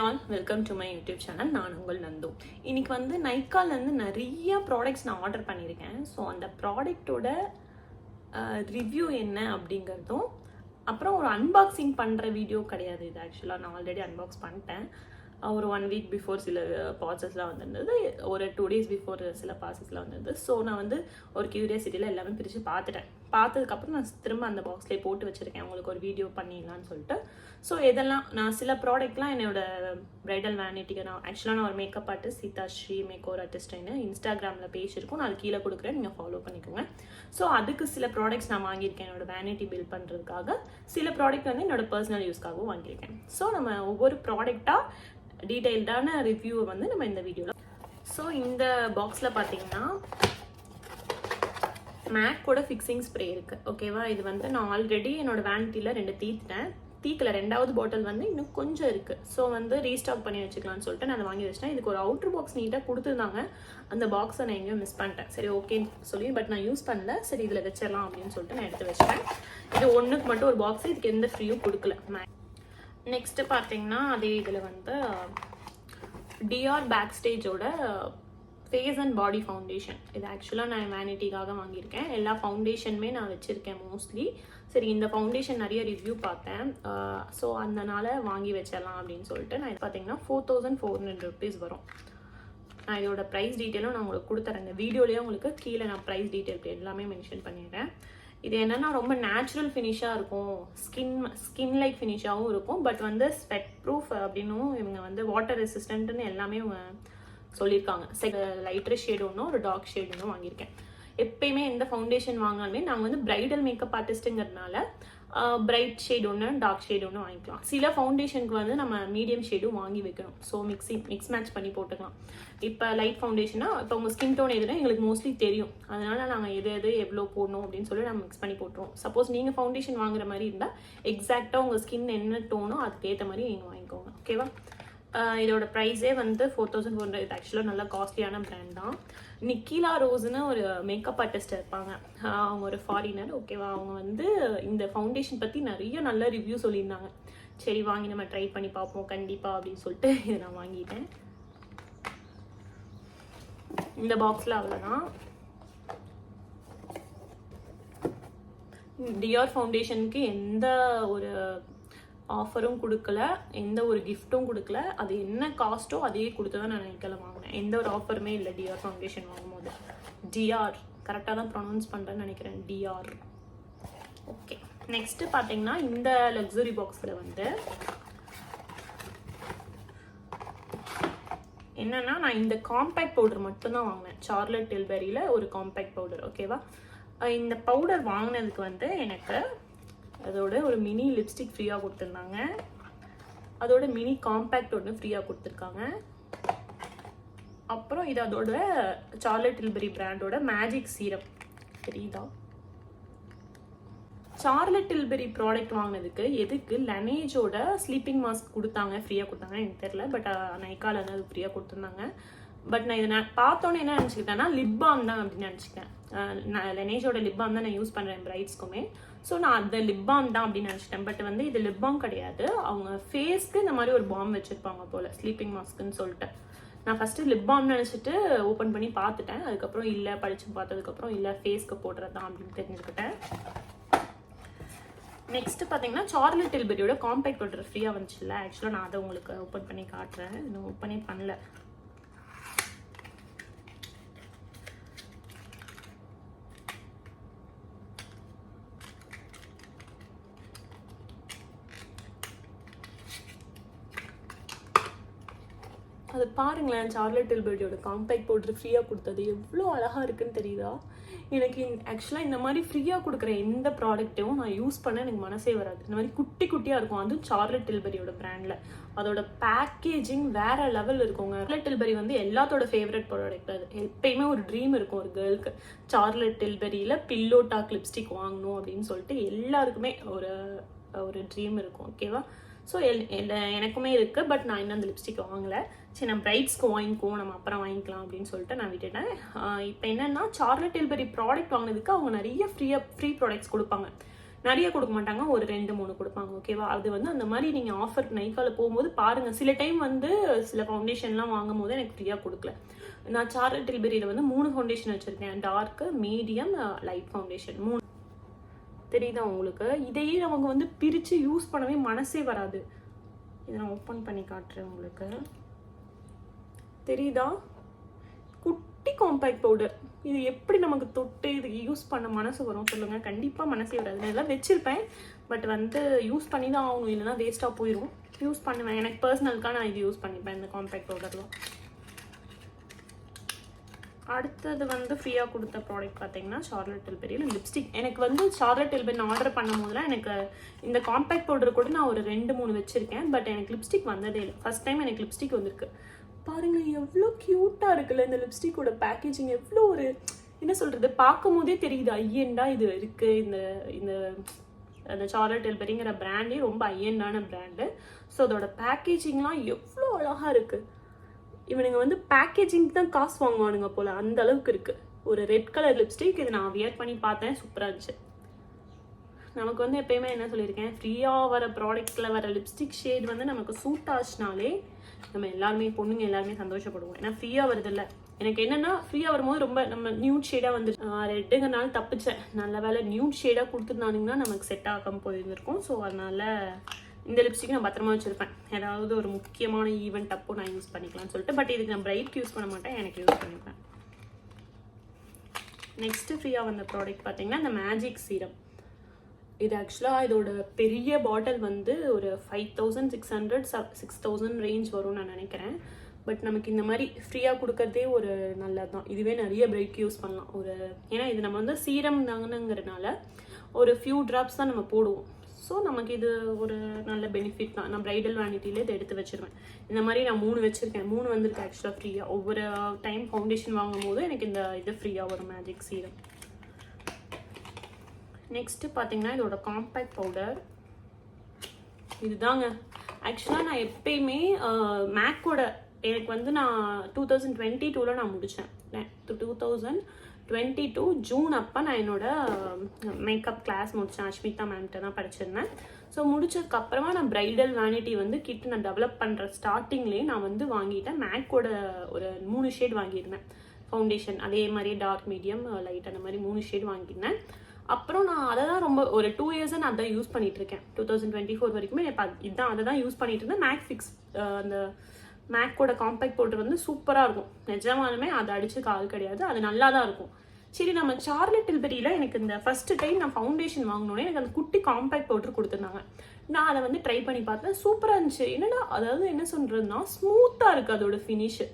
All welcome to my YouTube channel. நான் உங்கள் நந்து. இன்னைக்கு வந்து நைக்காலேருந்து நிறைய ப்ராடக்ட்ஸ் நான் ஆர்டர் பண்ணியிருக்கேன். ஸோ அந்த ப்ராடக்டோட ரிவ்யூ என்ன அப்படிங்கிறதும், அப்புறம் ஒரு அன்பாக்சிங் பண்ணுற வீடியோ கிடையாது இது. ஆக்சுவலாக நான் ஆல்ரெடி அன்பாக்ஸ் பண்ணிட்டேன். ஒரு 1 வீக் பிஃபோர் சில பார்சல்ஸ்லாம் வந்திருந்தது, ஒரு 2 days பிஃபோர் சில பார்சல்ஸ்லாம் வந்திருந்தது. ஸோ நான் வந்து ஒரு கியூரியாசிட்டியில் எல்லாமே பிரித்து பார்த்ததுக்கப்புறம் நான் திரும்ப அந்த பாக்ஸ்லேயே போட்டு வச்சுருக்கேன், உங்களுக்கு ஒரு வீடியோ பண்ணிடலான்னு சொல்லிட்டு. ஸோ இதெல்லாம் நான் சில ப்ராடக்ட்லாம் என்னோட ப்ரைடல் வேனிட்டிக்கு நான் ஆக்சுவலாக ஒரு மேக்கப் ஆர்டிஸ்ட் சீதாஸ்ரீ மேக்கோவர் ஆர்டிஸ்ட்னு இன்ஸ்டாகிராமில் பேஜ் இருக்கும், நான் அது கீழே கொடுக்குறேன், நீங்கள் ஃபாலோ பண்ணிக்கோங்க. ஸோ அதுக்கு சில ப்ராடக்ட்ஸ் நான் வாங்கியிருக்கேன் என்னோட வேனிட்டி பில்ட் பண்ணுறதுக்காக. சில ப்ராடக்ட் வந்து என்னோட பர்சனல் யூஸ்க்காகவும் வாங்கியிருக்கேன். ஸோ நம்ம ஒவ்வொரு ப்ராடக்டாக டீட்டெயில்டான ரிவ்யூவை வந்து நம்ம இந்த வீடியோவில். ஸோ இந்த பாக்ஸில் பார்த்தீங்கன்னா மேக்கோட ஃபிக்ஸிங் ஸ்ப்ரே இருக்குது. ஓகேவா, இது வந்து நான் ஆல்ரெடி என்னோட வேனிட்டியில் 2 தீக்கல 2வது பாட்டில் வந்து இன்னும் கொஞ்சம் இருக்குது. ஸோ வந்து ரீஸ்டாக் பண்ணி வச்சுக்கலாம்னு சொல்லிட்டு நான் அதை வாங்கி வச்சிட்டேன். இதுக்கு ஒரு அவுட்ரு பாக்ஸ் நீட்டாக கொடுத்துருந்தாங்க, அந்த பாக்ஸை நான் எங்கேயும் மிஸ் பண்ணிட்டேன். சரி ஓகேன்னு சொல்லி, பட் நான் யூஸ் பண்ணல, சரி இதில் வச்சிடலாம் அப்படின்னு சொல்லிட்டு நான் எடுத்து வச்சிட்டேன். இது ஒன்றுக்கு மட்டும் ஒரு பாக்ஸ், இதுக்கு எந்த ஃப்ரீயும் கொடுக்கல. நெக்ஸ்ட்டு பார்த்தீங்கன்னா அதே இதில் வந்து டிஆர் பேக் ஸ்டேஜோட ஃபேஸ் அண்ட் பாடி ஃபவுண்டேஷன். இது ஆக்சுவலாக நான் வேனிட்டிக்காக வாங்கியிருக்கேன். எல்லா ஃபவுண்டேஷனுமே நான் வச்சுருக்கேன் மோஸ்ட்லி. சரி, இந்த ஃபவுண்டேஷன் நிறைய ரிவ்யூ பார்த்தேன், ஸோ அதனால் வாங்கி வச்சிடலாம் அப்படின்னு சொல்லிட்டு நான் இது பார்த்தீங்கன்னா 4400 rupees வரும். நான் இதோட ப்ரைஸ் டீட்டெயிலும் நான் உங்களுக்கு கொடுத்துறேன், இந்த வீடியோலேயே உங்களுக்கு கீழே நான் ப்ரைஸ் டீட்டெயில் எல்லாமே மென்ஷன் பண்ணிடுறேன். இது என்னென்னா ரொம்ப நேச்சுரல் ஃபினிஷாக இருக்கும், ஸ்கின் லைக் ஃபினிஷாகவும் இருக்கும், பட் வந்து ஸ்வெட் ப்ரூஃப் அப்படின்னும் இவங்க வந்து வாட்டர் ரெசிஸ்டன்ட்னு எல்லாமே இவங்க சொல்லியிருக்காங்க. லைட்டர் ஷேடு ஒன்றும் ஒரு டார்க் ஷேடு ஒன்றும் வாங்கியிருக்கேன். எப்பயுமே எந்த ஃபவுண்டேஷன் வாங்கினாலுமே நாங்கள் வந்து ப்ரைடல் மேக்கப் ஆர்டிஸ்ட்டுங்கிறதுனால பிரைட் ஷேட் ஒன்று டார்க் ஷேட் ஒன்று வாங்கிக்கலாம். சில ஃபவுண்டேஷனுக்கு வந்து நம்ம மீடியம் ஷேடும் வாங்கி வைக்கணும். ஸோ மிக்ஸ் மேட்ச் பண்ணி போட்டுக்கலாம். இப்போ லைட் ஃபவுண்டேஷனா இப்போ உங்கள் ஸ்கின் டோன் எதுனா எங்களுக்கு மோஸ்ட்லி தெரியும், அதனால நாங்கள் எது எவ்வளோ போடணும் அப்படின்னு சொல்லி நம்ம மிக்ஸ் பண்ணி போட்டுருவோம். சப்போஸ் நீங்கள் ஃபவுண்டேஷன் வாங்குற மாதிரி இருந்தால் எக்ஸாக்டாக உங்கள் ஸ்கின் என்ன டோனோ அதுக்கேற்ற மாதிரி நீங்கள் வாங்கிக்கோங்க. ஓகேவா, இதோட ப்ரைஸே வந்து 4400. இது ஆக்சுவலாக நல்லா காஸ்ட்லியான பிராண்ட் தான். நிக்கிலா ரோஸ்னு ஒரு மேக்கப் ஆர்டிஸ்ட் இருப்பாங்க, அவங்க ஒரு ஃபாரினர். ஓகேவா, அவங்க வந்து இந்த ஃபவுண்டேஷன் பற்றி நிறைய நல்ல ரிவ்யூ சொல்லியிருந்தாங்க. சரி வாங்கி நம்ம ட்ரை பண்ணி பார்ப்போம் கண்டிப்பாக அப்படின்னு சொல்லிட்டு இதை நான் வாங்கிட்டேன். இந்த பாக்ஸில் அவ்வளோதான். டிஆர் ஃபவுண்டேஷனுக்கு எந்த ஒரு ஆஃபரும் கொடுக்கல, எந்த ஒரு கிஃப்ட்டும் கொடுக்கல. அது என்ன காஸ்ட்டோ அதே கொடுத்து தான் நான் நைக்கால வாங்கினேன். எந்த ஒரு ஆஃபருமே இல்லை டிஆர் ஃபவுண்டேஷன் வாங்கும்போது. டிஆர் கரெக்டாக தான் ப்ரொனவுன்ஸ் பண்ணுறேன்னு நினைக்கிறேன், டிஆர். ஓகே, நெக்ஸ்ட்டு பார்த்தீங்கன்னா இந்த லக்ஸுரி பாக்ஸில் வந்து என்னன்னா, நான் இந்த காம்பேக்ட் பவுடர் மட்டும்தான் வாங்கினேன். சார்லட் டில்பெரியில் ஒரு காம்பேக்ட் பவுடர். ஓகேவா, இந்த பவுடர் வாங்கினதுக்கு வந்து எனக்கு அதோட ஒரு மினி லிப்ஸ்டிக் ஃப்ரீயாக கொடுத்துருந்தாங்க, அதோட மினி காம்பேக்ட் ஒன்று ஃப்ரீயாக கொடுத்துருக்காங்க. அப்புறம் இது அதோட சார்லட் டில்பெரி பிராண்டோட மேஜிக் சீரம். தெரியுதா, சார்லட் டில்பெரி ப்ராடக்ட் வாங்கினதுக்கு எதுக்கு லனேஜோட ஸ்லீப்பிங் மாஸ்க் கொடுத்தாங்க, ஃப்ரீயாக கொடுத்தாங்க எனக்கு தெரியல, பட் நைக்கால வந்து அது ஃப்ரீயாக கொடுத்துருந்தாங்க. பட் நான் இதை நான் பார்த்தோன்னே என்ன நினச்சிக்கிட்டேன்னா லிப் பாம் தான் அப்படின்னு நினச்சிக்கிட்டேன். நான் லனேஜோட லிப் பாம் தான் நான் யூஸ் பண்ணுறேன் பிரைட்ஸ்க்குமே. ஸோ நான் அந்த லிப் பாம் தான் அப்படின்னு நினச்சிட்டேன். பட் வந்து இது லிப் பாம் கிடையாது, அவங்க ஃபேஸ்க்கு இந்த மாதிரி ஒரு பாம் வச்சுருப்பாங்க போல், ஸ்லீப்பிங் மாஸ்க்குன்னு சொல்லிட்டு. நான் ஃபஸ்ட்டு லிப் பாம்னு நினச்சிட்டு ஓப்பன் பண்ணி பார்த்துட்டேன். அதுக்கப்புறம் இல்லை, படித்து பார்த்ததுக்கப்புறம் இல்லை ஃபேஸ்க்கு போடுறது தான் அப்படின்னு தெரிஞ்சுக்கிட்டேன். நெக்ஸ்ட்டு பார்த்தீங்கன்னா சார்லட் டில்பெரியோட காம்பேக்ட் பவுடர் ஃப்ரீயாக வந்துச்சுல்ல. ஆக்சுவலாக நான் அதை உங்களுக்கு ஓப்பன் பண்ணி காட்டுறேன், இன்னும் ஓப்பனே பண்ணல. அது பாருங்களேன், சார்லட் டில்பெரியோட காம்பேக்ட் பவுடர் ஃப்ரீயாக கொடுத்தது எவ்வளோ அழகாக இருக்குன்னு தெரியுதா. எனக்கு ஆக்சுவலாக இந்த மாதிரி ஃப்ரீயாக கொடுக்குற எந்த ப்ராடக்ட்டும் நான் யூஸ் பண்ண எனக்கு மனசே வராது. இந்த மாதிரி குட்டி குட்டியாக இருக்கும், அதுவும் சார்லட் டில்பெரியோட பிராண்டில். அதோட பேக்கேஜிங் வேற லெவல் இருக்குங்க. சார்லட் டில்பெரி வந்து எல்லாத்தோட ஃபேவரட் ப்ராடக்ட். அது எப்பயுமே ஒரு ட்ரீம் இருக்கும் ஒரு கேர்ளுக்கு, சார்லட் டில்பெரியில் பில்லோ டாக் லிப்ஸ்டிக் வாங்கணும் அப்படின்னு சொல்லிட்டு எல்லாருக்குமே ஒரு ட்ரீம் இருக்கும். ஓகேவா, ஸோ எனக்குமே இருக்குது, பட் நான் இன்னும் அந்த லிப்ஸ்டிக் வாங்கலை. சரி நம்ம பிரைட்ஸ்க்கு வாங்கிக்குவோம், நம்ம அப்புறம் வாங்கிக்கலாம் அப்படின்னு சொல்லிட்டு நான் விட்டுட்டேன். இப்போ என்னென்னா சார்லட் டில்பெரி ப்ராடக்ட் வாங்கினதுக்கு அவங்க நிறைய ஃப்ரீ ப்ராடக்ட்ஸ் கொடுப்பாங்க. நிறைய கொடுக்க மாட்டாங்க, ஒரு 2-3 கொடுப்பாங்க. ஓகேவா? அது வந்து அந்த மாதிரி நீங்கள் ஆஃபர் நைக்காவில் போகும்போது பாருங்கள். சில டைம் வந்து சில ஃபவுண்டேஷன்லாம் வாங்கும் போது எனக்கு ஃப்ரீயாக கொடுக்கல. நான் சார்லட் டில்பெரியில் வந்து 3 ஃபவுண்டேஷன் வச்சுருக்கேன். Dark, medium, light foundation 3. தெரியுதா உங்களுக்கு? இதையே நமக்கு வந்து பிரித்து யூஸ் பண்ணவே மனசே வராது. இதை நான் ஓப்பன் பண்ணி காட்டுறேன் உங்களுக்கு. தெரியுதா? குட்டி காம்பேக்ட் பவுடர். இது எப்படி நமக்கு தொட்டு இது யூஸ் பண்ண மனசு வரும் சொல்லுங்கள்? கண்டிப்பாக மனசே வராது. நான் இதெல்லாம் வச்சுருப்பேன், பட் வந்து யூஸ் பண்ணி தான் ஆகணும், இல்லைன்னா வேஸ்ட்டாக போயிடும். யூஸ் பண்ணுவேன், எனக்கு பர்சனலுக்காக நான் இது யூஸ் பண்ணிப்பேன், இந்த காம்பேக்ட் பவுடர்லாம். அடுத்தது வந்து ஃப்ரீயாக கொடுத்த ப்ராடக்ட் பார்த்தீங்கன்னா சார்லட் டில்பெரியில் லிப்ஸ்டிக். எனக்கு வந்து சார்லட் டில்பெரி ஆர்டர் பண்ணும் போதெல்லாம் எனக்கு இந்த காம்பேக்ட் பவுடர் கூட நான் ஒரு 2-3 வச்சுருக்கேன், பட் எனக்கு லிப்ஸ்டிக் வந்ததே இல்லை. ஃபஸ்ட் டைம் எனக்கு லிப்ஸ்டிக் வந்திருக்கு. பாருங்கள் எவ்வளோ க்யூட்டாக இருக்குல்ல இந்த லிப்ஸ்டிக்கோட பேக்கேஜிங். எவ்வளோ ஒரு என்ன சொல்கிறது, பார்க்கும் போதே தெரியுது ஐயண்டா இது இருக்குது. இந்த இந்த அந்த சார்லட் டில்பெரிங்கிற பிராண்டே ரொம்ப ஐயண்டான பிராண்டு. ஸோ அதோட பேக்கேஜிங்லாம் எவ்வளோ அழகாக இருக்குது. இவனுங்க வந்து பேக்கேஜிங் தான் காசு வாங்குவானுங்க போல், அந்த அளவுக்கு இருக்குது. ஒரு ரெட் கலர் லிப்ஸ்டிக், இது நான் வியர் பண்ணி பார்த்தேன், சூப்பராக இருந்துச்சு. நமக்கு வந்து எப்பயுமே என்ன சொல்லியிருக்கேன், ஃப்ரீயாக வர ப்ராடக்ட்டில் வர லிப்ஸ்டிக் ஷேட் வந்து நமக்கு சூட் ஆச்சுனாலே நம்ம எல்லாருமே பொண்ணுங்க எல்லாருமே சந்தோஷப்படுவோம். ஏன்னா ஃப்ரீயாக வருது இல்லை. எனக்கு என்னென்னா ஃப்ரீயாக வரும்போது ரொம்ப நம்ம நியூட் ஷேடாக வந்து ரெட்டுங்கனால தப்பிச்சேன். நல்ல வேலை நியூட் ஷேடாக கொடுத்துருந்தானுங்கன்னா நமக்கு செட் ஆகாமல் போயிருந்திருக்கும். ஸோ அதனால் இந்த லிப்ஸ்டிக் நான் பத்திரமா வச்சுருப்பேன். ஏதாவது ஒரு முக்கியமான ஈவெண்ட் அப்போ நான் யூஸ் பண்ணிக்கலாம்னு சொல்லிட்டு. பட் இதுக்கு நான் பிரைட்க்கு யூஸ் பண்ண மாட்டேன், எனக்கு யூஸ் பண்ணிப்பேன். நெக்ஸ்ட்டு ஃப்ரீயாக வந்த ப்ராடக்ட் பார்த்தீங்கன்னா இந்த மேஜிக் சீரம். இது ஆக்சுவலாக இதோட பெரிய பாட்டில் வந்து ஒரு 5600-6000 ரேஞ்ச் வரும்னு நான் நினைக்கிறேன். பட் நமக்கு இந்த மாதிரி ஃப்ரீயாக கொடுக்கறதே ஒரு நல்லது தான். இதுவே நிறைய பிரைட்க்கு யூஸ் பண்ணலாம். ஏன்னா இது நம்ம வந்து சீரம் தாங்கணுங்கிறதுனால ஒரு ஃபியூ ட்ராப்ஸ் தான் நம்ம போடுவோம். ஸோ நமக்கு இது ஒரு நல்ல பெனிஃபிட் தான். நான் ப்ரைடல் வேனிட்டியில் இதை எடுத்து வச்சுருவேன். இந்த மாதிரி நான் 3 வச்சுருக்கேன். 3 வந்திருக்கு ஆக்சுவலாக ஃப்ரீயாக. ஒவ்வொரு டைம் ஃபவுண்டேஷன் வாங்கும் போது எனக்கு இந்த இது ஃப்ரீயாக வரும், மேஜிக் சீரம். நெக்ஸ்ட்டு பார்த்தீங்கன்னா இதோட காம்பேக்ட் பவுடர் இதுதாங்க. ஆக்சுவலாக நான் எப்பயுமே மேக்கோட எனக்கு வந்து நான் 2022 நான் முடித்தேன். 2022 ஜூன் அப்போ நான் என்னோட மேக்கப் கிளாஸ் முடித்தேன். அஷ்மிதா மேம்கிட்ட தான் படிச்சிருந்தேன். ஸோ முடிச்சதுக்கப்புறமா நான் ப்ரைடல் வேனிட்டி வந்து கிட்ட நான் டெவலப் பண்ணுற ஸ்டார்டிங்லேயே நான் வந்து வாங்கிட்டேன். மேக்கோட ஒரு 3 ஷேட் வாங்கியிருந்தேன் ஃபவுண்டேஷன். அதே மாதிரி டார்க், மீடியம், லைட் அந்த மாதிரி 3 ஷேட் வாங்கியிருந்தேன். அப்புறம் நான் அதை தான் ரொம்ப ஒரு 2 இயர்ஸாக நான் அதை யூஸ் பண்ணிகிட்ருக்கேன். 2024 வரைக்குமே அதை தான் யூஸ் பண்ணிட்டு இருந்தேன். மேக் ஃபிக்ஸ் அந்த மேக்கோட காம்பேக்ட் பவுடர் வந்து சூப்பராக இருக்கும். நிஜமாலுமே அதை அடிச்சு கால் கிடையாது, அது நல்லா தான் இருக்கும். சரி, நம்ம சார்லட் டில்பெரியில் எனக்கு இந்த ஃபஸ்ட்டு டைம் நான் ஃபவுண்டேஷன் வாங்கினோன்னே எனக்கு அந்த குட்டி காம்பேக்ட் பவுடர் கொடுத்துருந்தாங்க. நான் அதை வந்து ட்ரை பண்ணி பார்த்தேன், சூப்பராக இருந்துச்சு. என்னடா அதாவது என்ன சொல்கிறதுனா ஸ்மூத்தாக இருக்குது அதோட ஃபினிஷு.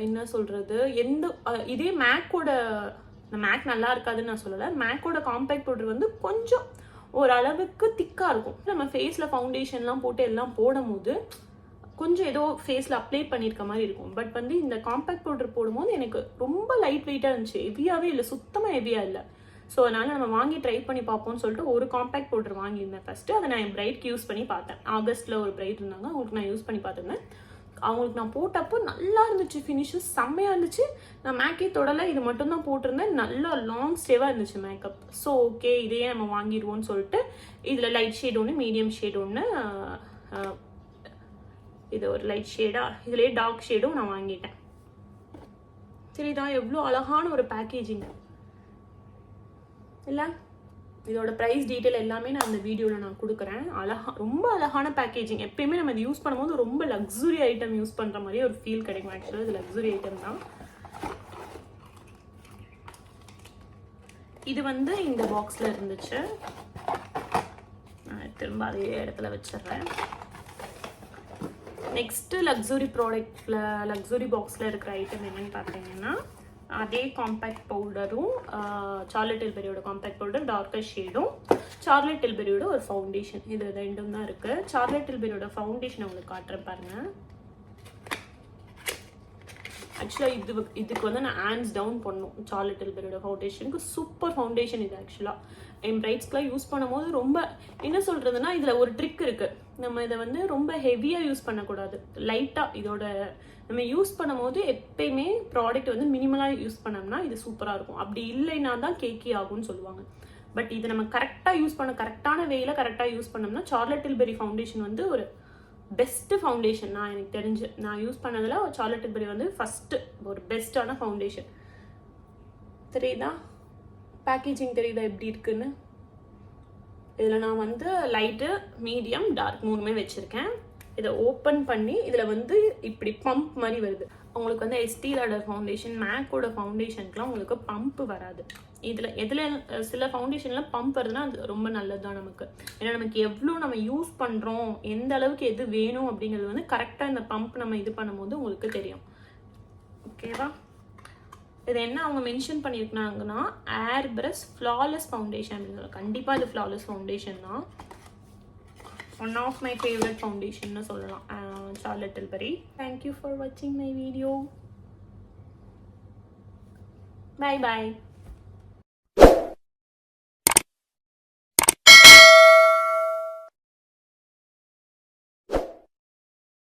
என்ன சொல்கிறது, இதே மேக்கோட மேக் நல்லா இருக்காதுன்னு நான் சொல்லலை. மேக்கோட காம்பேக்ட் பவுடர் வந்து கொஞ்சம் ஓரளவுக்கு திக்காக இருக்கும். நம்ம ஃபேஸில் ஃபவுண்டேஷன்லாம் போட்டு எல்லாம் போடும் போது கொஞ்சம் ஏதோ ஃபேஸில் அப்ளை பண்ணியிருக்க மாதிரி இருக்கும். பட் வந்து இந்த காம்பேக்ட் பவுடர் போடும்போது எனக்கு ரொம்ப லைட் வெயிட்டாக இருந்துச்சு. ஹெவியாகவே இல்லை, சுத்தமாக ஹெவியாக இல்லை. ஸோ அதனால் நம்ம வாங்கி ட்ரை பண்ணி பார்ப்போம்னு சொல்லிட்டு ஒரு காம்பேக்ட் பவுடர் வாங்கியிருந்தேன் ஃபஸ்ட்டு. அதை நான் என் பிரைட்க்கு யூஸ் பண்ணி பார்த்தேன். ஆகஸ்ட்டில் ஒரு பிரைட் இருந்தாங்க, அவங்களுக்கு நான் யூஸ் பண்ணி பார்த்துருந்தேன். அவங்களுக்கு நான் போட்டப்போ நல்லா இருந்துச்சு, ஃபினிஷஸ் செம்மையாக இருந்துச்சு. நான் மேக்கே தொடலை, இது மட்டும்தான் போட்டிருந்தேன். நல்லா லாங் ஸ்டேவாக இருந்துச்சு மேக்கப். ஸோ ஓகே, இதையே நம்ம வாங்கிடுவோம்னு சொல்லிட்டு இதில் லைட் ஷேட் ஒன்று, மீடியம் ஷேட் ஒன்று, இது ஒரு லைட் ஷேடாக, இதுலேயே டார்க் ஷேடும் நான் வாங்கிட்டேன். சரிதான், எவ்வளோ அழகான ஒரு பேக்கேஜிங் இல்லை? இதோட ப்ரைஸ் டீட்டெயில் எல்லாமே நான் அந்த வீடியோவில் நான் கொடுக்குறேன். ரொம்ப அழகான பேக்கேஜிங். எப்பயுமே நம்ம இது யூஸ் பண்ணும்போது ரொம்ப லக்ஸுரி ஐட்டம் யூஸ் பண்ணுற மாதிரியே ஒரு ஃபீல் கிடைக்கும். ஆக்சுவலாக இது லக்ஸுரி ஐட்டம் தான். இது வந்து இந்த பாக்ஸில் இருந்துச்சு. நான் திரும்ப அதே இடத்துல வச்சிடுறேன். நெக்ஸ்ட்டு லக்ஸுரி ப்ராடக்டில் லக்ஸுரி பாக்ஸில் இருக்கிற ஐட்டம் என்னென்னு பார்த்தீங்கன்னா அதே காம்பேக்ட் பவுடரும், சார்லட் டில்பெரியோட காம்பேக்ட் பவுடர் டார்க்கர் ஷேடும், சார்லட் டில்பெரியோட ஒரு ஃபவுண்டேஷன், இது ரெண்டும் தான் இருக்குது. சார்லட் டில்பெரியோட ஃபவுண்டேஷன் உங்களுக்கு காட்டுறேன் பாருங்கள். ஆக்சுவலாக இதுக்கு வந்து நான் ஹேண்ட்ஸ் டவுன் பண்ணணும். சார்லட் டில்பெரியோட ஃபவுண்டேஷனுக்கு சூப்பர் ஃபவுண்டேஷன் இது. ஆக்சுவலாக என் பிரைட்ஸ்க்குலாம் யூஸ் பண்ணும்போது ரொம்ப என்ன சொல்கிறதுனா இதில் ஒரு ட்ரிக் இருக்குது. நம்ம இதை வந்து ரொம்ப ஹெவியாக யூஸ் பண்ணக்கூடாது, லைட்டாக இதோட நம்ம யூஸ் பண்ணும்போது எப்பயுமே ப்ராடக்ட் வந்து மினிமலாக யூஸ் பண்ணோம்னா இது சூப்பராக இருக்கும். அப்படி இல்லைன்னா தான் கேக்கி ஆகும்னு சொல்லுவாங்க. பட் இது நம்ம கரெக்டாக யூஸ் பண்ண கரெக்டான வேயில் கரெக்டாக யூஸ் பண்ணோம்னா சார்லட் டில்பெரி ஃபவுண்டேஷன் வந்து ஒரு பெஸ்ட்டு ஃபவுண்டேஷன். நான் எனக்கு தெரிஞ்சு நான் யூஸ் பண்ணதில் சார்லட் டில்பெரி வந்து ஃபஸ்ட்டு ஒரு பெஸ்ட்டான ஃபவுண்டேஷன். தெரியுதா பேக்கேஜிங், தெரியுதா எப்படி இருக்குன்னு? இதில் நான் வந்து லைட்டு, மீடியம், டார்க் 3மே வச்சுருக்கேன். இதை ஓப்பன் பண்ணி இதில் வந்து இப்படி பம்ப் மாதிரி வருது. உங்களுக்கு வந்து எஸ்டி லாடர் ஃபவுண்டேஷன், மேக்கோட ஃபவுண்டேஷனுக்குலாம் உங்களுக்கு பம்ப் வராது. எதில் சில ஃபவுண்டேஷனில் பம்ப் வருதுன்னா அது ரொம்ப நல்லது தான் நமக்கு. ஏன்னா நமக்கு எவ்வளோ நம்ம யூஸ் பண்ணுறோம், எந்த அளவுக்கு எது வேணும் அப்படிங்கிறது வந்து கரெக்டாக இந்த பம்ப் நம்ம இது பண்ணும்போது உங்களுக்கு தெரியும். ஓகேவா? இது என்ன அவங்க மென்ஷன் பண்ணியிருக்காங்கன்னா ஏர் பிரஷ் ஃப்ளாலெஸ் ஃபவுண்டேஷன் அப்படின்னு. கண்டிப்பாக இது ஃப்ளாலெஸ் ஃபவுண்டேஷன் தான். ஒன் ஆஃப் மை ஃபேவரட் ஃபவுண்டேஷன்னு சொல்லலாம் சார்லட் டில்பெரி. தேங்க்யூ ஃபார் வாட்சிங் மை வீடியோ. Bye bye.